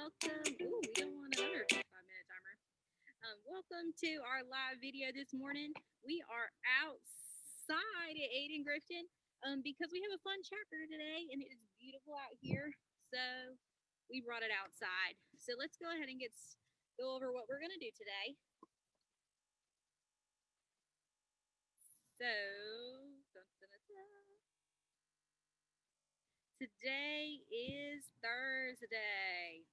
welcome. Ooh, we don't want another 5-minute timer. Welcome to our live video this morning. We are outside at Aiden Grifton because we have a fun chapter today and it is beautiful out here. So we brought it outside. So let's go ahead and go over what we're going to do today. So, today is Thursday.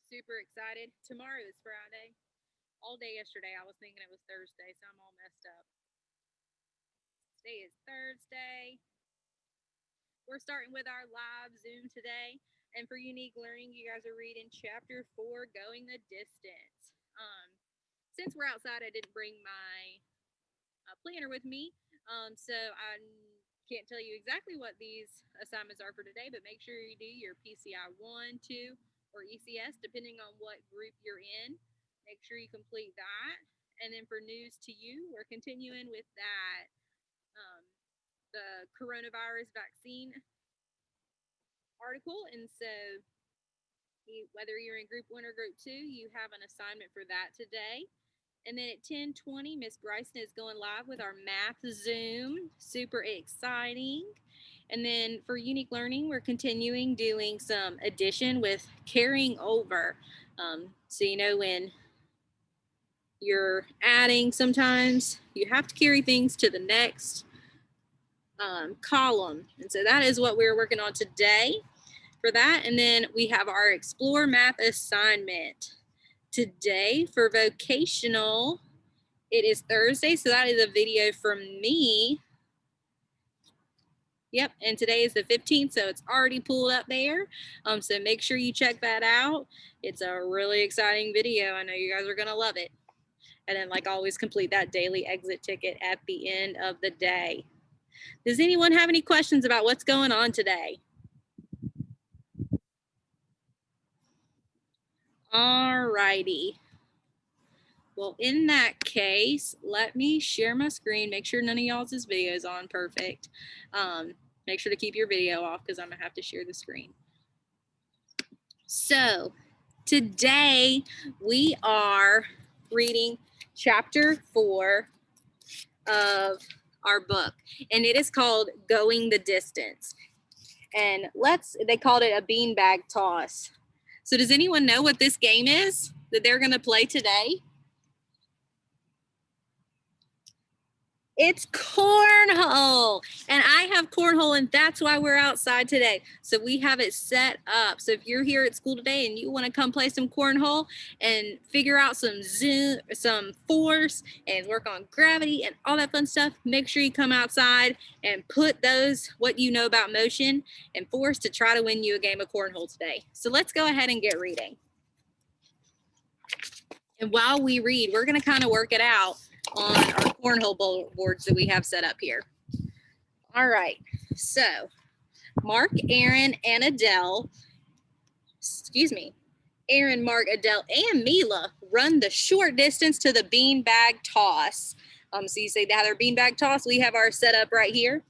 Super excited. Tomorrow is Friday. All day yesterday I was thinking it was Thursday, so I'm all messed up. Today is Thursday. We're starting with our live Zoom today. And for Unique Learning, you guys are reading chapter 4, Going the Distance. Since we're outside, I didn't bring my planner with me. So I can't tell you exactly what these assignments are for today, but make sure you do your PCI 1, 2, or ECS, depending on what group you're in. Make sure you complete that. And then for News to You, we're continuing with that, the coronavirus vaccine article. And so whether you're in group 1 or group 2, you have an assignment for that today. And then at 10:20, Miss Bryson is going live with our math Zoom. Super exciting. And then for Unique Learning, we're continuing doing some addition with carrying over. So when you're adding, sometimes you have to carry things to the next column. And so that is what we're working on today for that. And then we have our Explore Math assignment today for vocational. It is Thursday, so that is a video from me. Yep, and today is the 15th, so it's already pulled up there. So make sure you check that out. It's a really exciting video. I know you guys are going to love it. And then, like always, complete that daily exit ticket at the end of the day. Does anyone have any questions about what's going on today? All righty. Well, in that case, let me share my screen. Make sure none of y'all's video is on perfect. Make sure to keep your video off because I'm going to have to share the screen. So today we are reading chapter 4 of our book, and it is called Going the Distance. And they called it a beanbag toss. So does anyone know what this game is that they're going to play today? It's cornhole, and I have cornhole, and that's why we're outside today. So we have it set up. So if you're here at school today and you want to come play some cornhole and figure out some force and work on gravity and all that fun stuff, make sure you come outside and put what you know about motion and force to try to win you a game of cornhole today. So let's go ahead and get reading. And while we read, we're going to kind of work it out on our cornhole boards that we have set up here. All right, so Mark, Aaron, and Adele, Aaron, Mark, Adele, and Mila run the short distance to the beanbag toss. So you say they have their beanbag toss. We have our setup right here.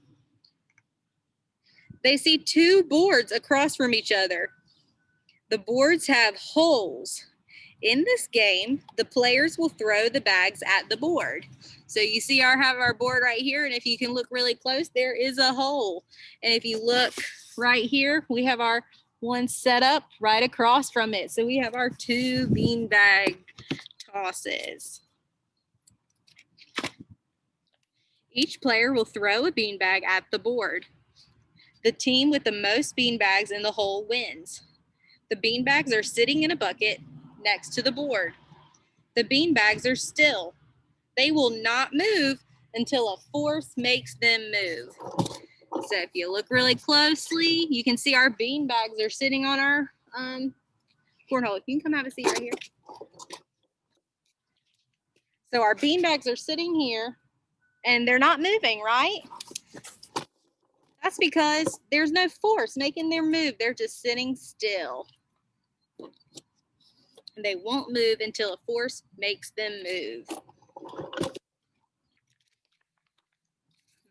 They see 2 boards across from each other. The boards have holes. In this game, the players will throw the bags at the board. So you see have our board right here, and if you can look really close, there is a hole. And if you look right here, we have our one set up right across from it. So we have our 2 beanbag tosses. Each player will throw a beanbag at the board. The team with the most beanbags in the hole wins. The beanbags are sitting in a bucket next to the board. The beanbags are still. They will not move until a force makes them move. So if you look really closely, you can see our beanbags are sitting on our cornhole. If you can come have a seat right here. So our beanbags are sitting here and they're not moving, right? That's because there's no force making them move. They're just sitting still. And they won't move until a force makes them move.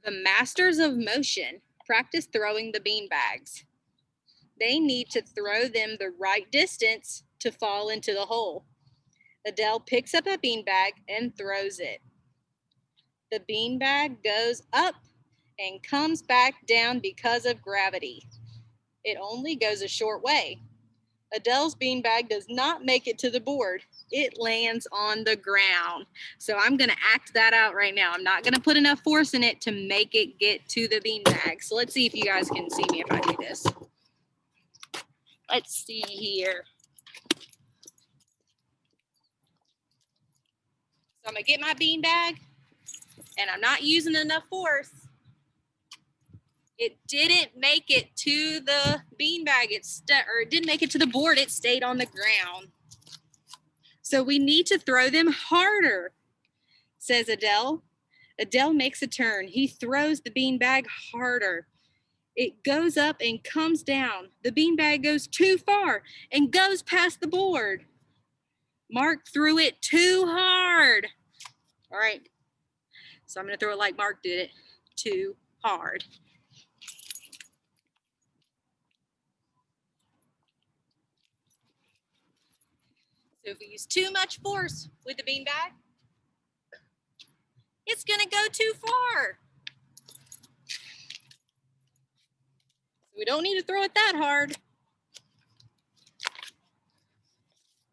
The masters of motion practice throwing the beanbags. They need to throw them the right distance to fall into the hole. Adele picks up a beanbag and throws it. The beanbag goes up and comes back down because of gravity. It only goes a short way. Adele's beanbag does not make it to the board. It lands on the ground. So I'm going to act that out right now. I'm not going to put enough force in it to make it get to the beanbag. So let's see if you guys can see me if I do this. Let's see here. So I'm going to get my beanbag, and I'm not using enough force. It didn't make it to the beanbag. It didn't make it to the board. It stayed on the ground. So we need to throw them harder, says Adele. Adele makes a turn. He throws the beanbag harder. It goes up and comes down. The beanbag goes too far and goes past the board. Mark threw it too hard. All right. So I'm going to throw it like Mark did it, too hard. So if we use too much force with the beanbag, it's going to go too far. We don't need to throw it that hard.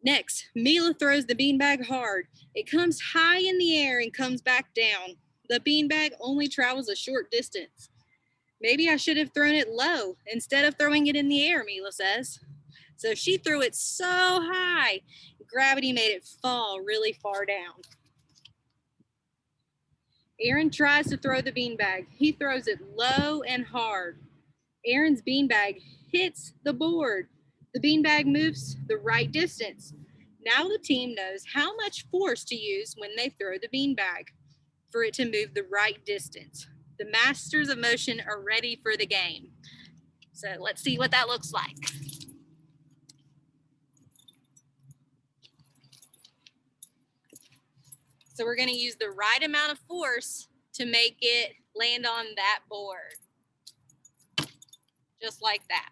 Next, Mila throws the beanbag hard. It comes high in the air and comes back down. The beanbag only travels a short distance. Maybe I should have thrown it low instead of throwing it in the air, Mila says. So she threw it so high, gravity made it fall really far down. Aaron tries to throw the beanbag. He throws it low and hard. Aaron's beanbag hits the board. The beanbag moves the right distance. Now the team knows how much force to use when they throw the beanbag for it to move the right distance. The masters of motion are ready for the game. So let's see what that looks like. So we're going to use the right amount of force to make it land on that board. Just like that.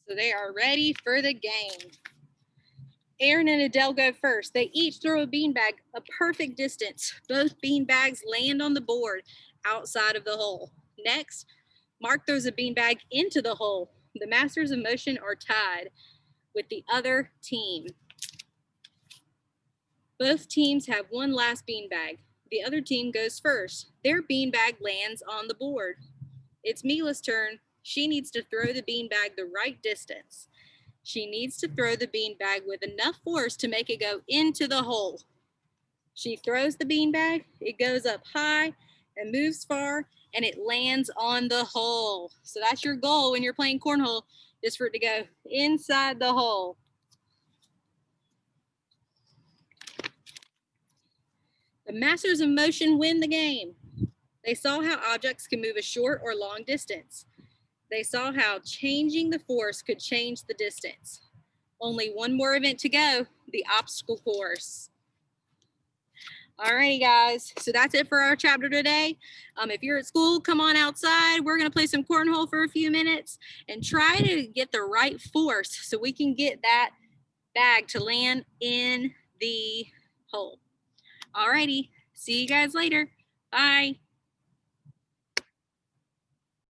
So they are ready for the game. Aaron and Adele go first. They each throw a beanbag a perfect distance. Both beanbags land on the board outside of the hole. Next, Mark throws a beanbag into the hole. The masters of motion are tied with the other team. Both teams have one last beanbag. The other team goes first. Their beanbag lands on the board. It's Mila's turn. She needs to throw the beanbag the right distance. She needs to throw the beanbag with enough force to make it go into the hole. She throws the beanbag, it goes up high and moves far, and it lands on the hole. So that's your goal when you're playing cornhole, is for it to go inside the hole. The masters of motion win the game. They saw how objects can move a short or long distance. They saw how changing the force could change the distance. Only one more event to go, the obstacle course. Alrighty, guys. So that's it for our chapter today. If you're at school, come on outside. We're going to play some cornhole for a few minutes and try to get the right force so we can get that bag to land in the hole. Alrighty. See you guys later. Bye.